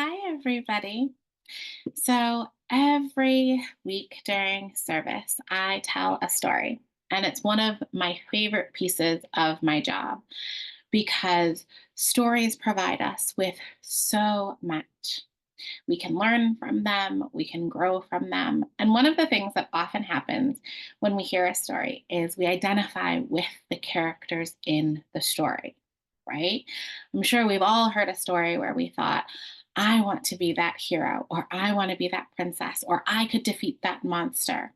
Hi, everybody. So every week during service, I tell a story, and it's one of my favorite pieces of my job because stories provide us with so much. We can learn from them, we can grow from them. And one of the things that often happens when we hear a story is we identify with the characters in the story, right? I'm sure we've all heard a story where we thought, I want to be that hero, or I want to be that princess, or I could defeat that monster.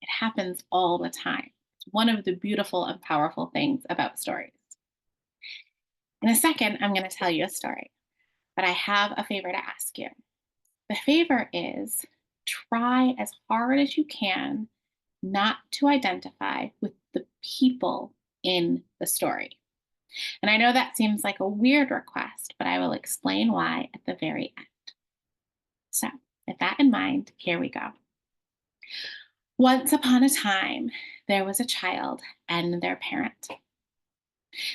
It happens all the time. It's one of the beautiful and powerful things about stories. In a second, I'm going to tell you a story, but I have a favor to ask you. The favor is try as hard as you can not to identify with the people in the story. And I know that seems like a weird request, but I will explain why at the very end. So, with that in mind, here we go. Once upon a time, there was a child and their parent.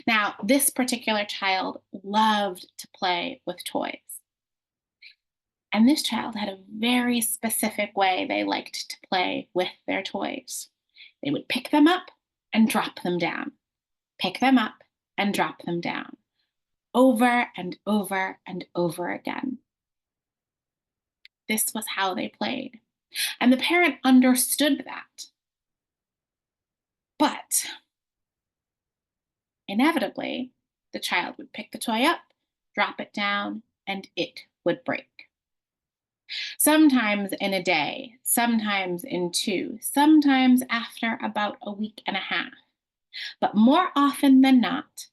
Now, this particular child loved to play with toys. And this child had a very specific way they liked to play with their toys. They would pick them up and drop them down, pick them up and drop them down, over and over and over again. This was how they played. And the parent understood that. But inevitably, the child would pick the toy up, drop it down, and it would break. Sometimes in a day, sometimes in two, sometimes after about a week and a half. But more often than not,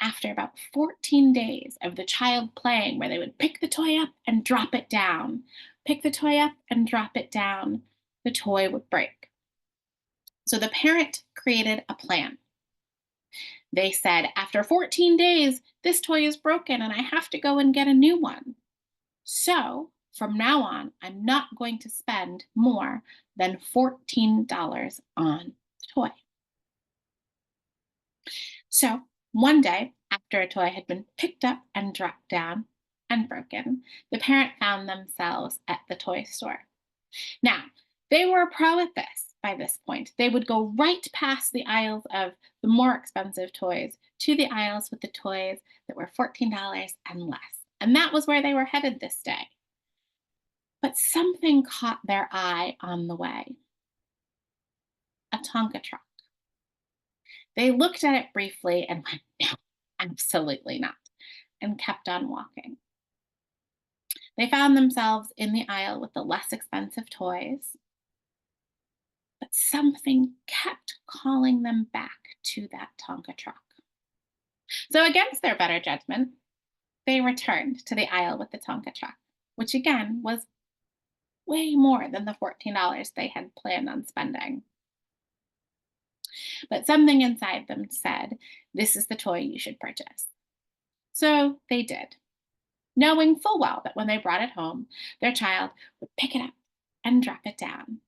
after about 14 days of the child playing, where they would pick the toy up and drop it down, pick the toy up and drop it down, the toy would break. So the parent created a plan. They said, after 14 days, this toy is broken and I have to go and get a new one. So from now on, I'm not going to spend more than $14 on the toy. So one day, after a toy had been picked up and dropped down and broken, the parent found themselves at the toy store. Now, they were a pro at this by this point. They would go right past the aisles of the more expensive toys to the aisles with the toys that were $14 and less. And that was where they were headed this day. But something caught their eye on the way: a Tonka truck. They looked at it briefly and went, no, absolutely not, and kept on walking. They found themselves in the aisle with the less expensive toys, but something kept calling them back to that Tonka truck. So, against their better judgment, they returned to the aisle with the Tonka truck, which again was way more than the $14 they had planned on spending. But something inside them said, this is the toy you should purchase. So they did, knowing full well that when they brought it home, their child would pick it up and drop it down,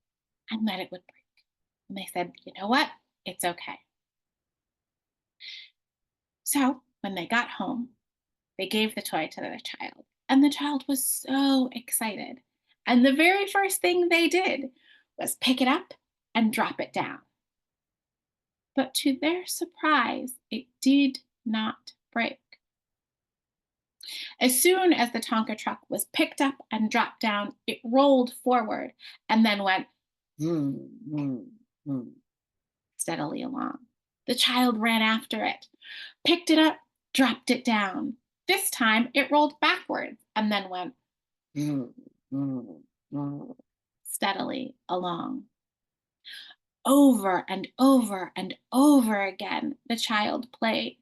and then it would break. And they said, you know what? It's okay. So when they got home, they gave the toy to their child, and the child was so excited. And the very first thing they did was pick it up and drop it down. But to their surprise, it did not break. As soon as the Tonka truck was picked up and dropped down, it rolled forward and then went vroom, vroom, vroom, steadily along. The child ran after it, picked it up, dropped it down. This time it rolled backwards and then went vroom, vroom, vroom, steadily along. Over and over and over again, the child played,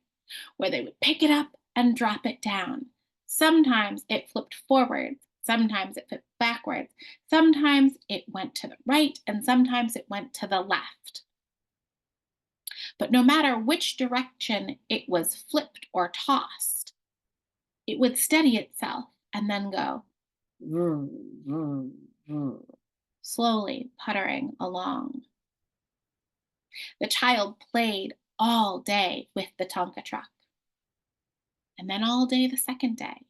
where they would pick it up and drop it down. Sometimes it flipped forward, sometimes it flipped backwards, sometimes it went to the right, and sometimes it went to the left. But no matter which direction it was flipped or tossed, it would steady itself and then go vroom, vroom, vroom, slowly puttering along. The child played all day with the Tonka truck. and then all day the second day,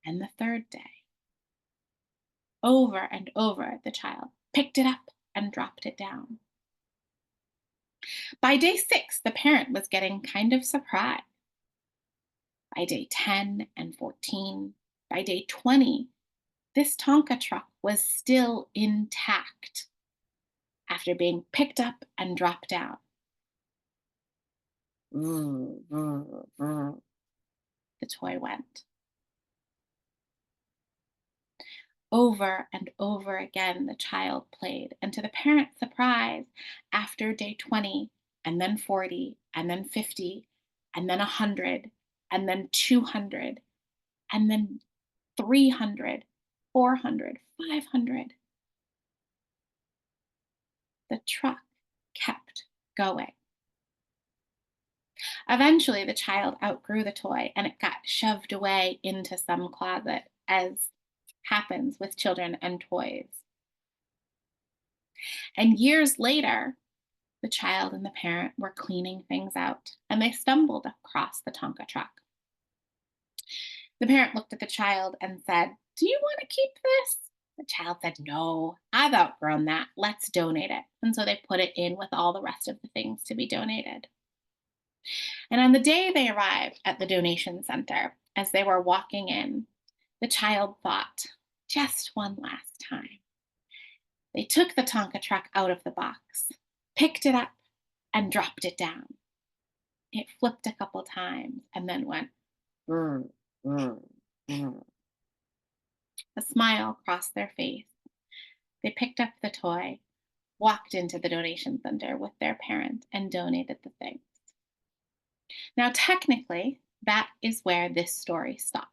and the third day. Over and over, the child picked it up and dropped it down. By day 6, the parent was getting kind of surprised. By day 10 and 14, by day 20, this Tonka truck was still intact after being picked up and dropped down. The toy went. Over and over again, the child played, and to the parent's surprise, after day 20, and then 40, and then 50, and then 100, and then 200, and then 300, 400, 500, the truck kept going. Eventually, the child outgrew the toy and it got shoved away into some closet, as happens with children and toys. And years later, the child and the parent were cleaning things out and they stumbled across the Tonka truck. The parent looked at the child and said, "Do you want to keep this?" The child said, "No, I've outgrown that. Let's donate it." And so they put it in with all the rest of the things to be donated. And on the day they arrived at the donation center, as they were walking in, the child thought, just one last time. They took the Tonka truck out of the box, picked it up, and dropped it down. It flipped a couple times and then went brr, brr, brr. A smile crossed their face. They picked up the toy, walked into the donation center with their parent, and donated the things. Now, technically, that is where this story stops.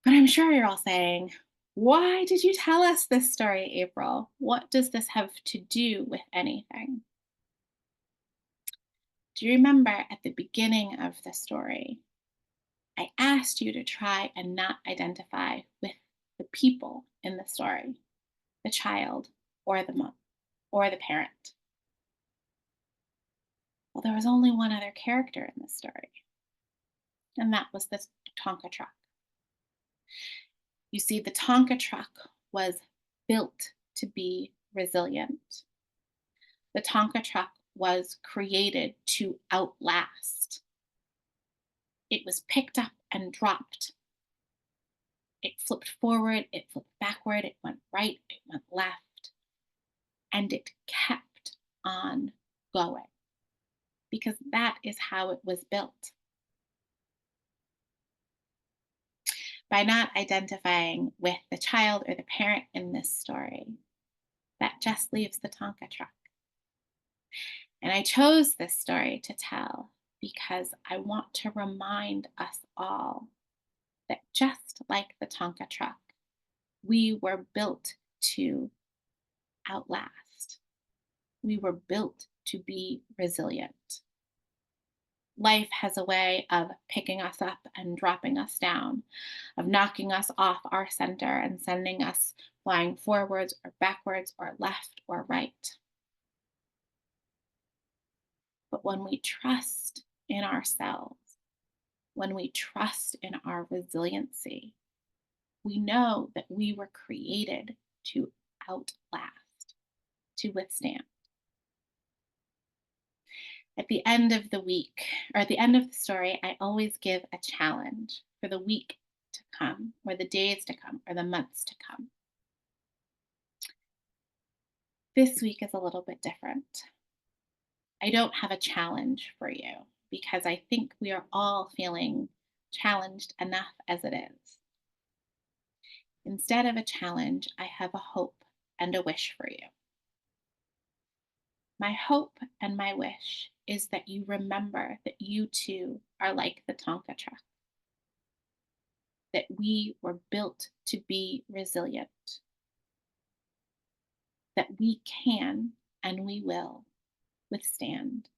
But I'm sure you're all saying, why did you tell us this story, April? What does this have to do with anything? Do you remember at the beginning of the story, I asked you to try and not identify with the people in the story, the child or the mom or the parent? Well, there was only one other character in the story, and that was the Tonka truck. You see, the Tonka truck was built to be resilient. The Tonka truck was created to outlast. It was picked up and dropped. It flipped forward, it flipped backward, it went right, it went left, and it kept on going because that is how it was built. By not identifying with the child or the parent in this story, that just leaves the Tonka truck. And I chose this story to tell because I want to remind us all that just like the Tonka truck, we were built to outlast. We were built to be resilient. Life has a way of picking us up and dropping us down, of knocking us off our center and sending us flying forwards or backwards or left or right. But when we trust in ourselves, when we trust in our resiliency, we know that we were created to outlast, to withstand. At the end of the week, or at the end of the story, I always give a challenge for the week to come, or the days to come, or the months to come. This week is a little bit different. I don't have a challenge for you because I think we are all feeling challenged enough as it is. Instead of a challenge, I have a hope and a wish for you. My hope and my wish is that you remember that you too are like the Tonka truck, that we were built to be resilient, that we can and we will withstand.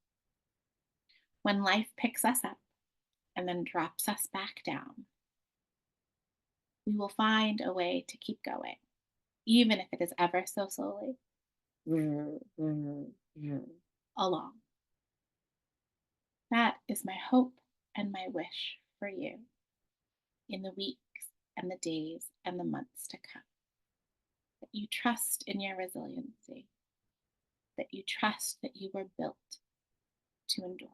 When life picks us up and then drops us back down, we will find a way to keep going, even if it is ever so slowly, along. That is my hope and my wish for you in the weeks and the days and the months to come. That you trust in your resiliency, that you trust that you were built to endure.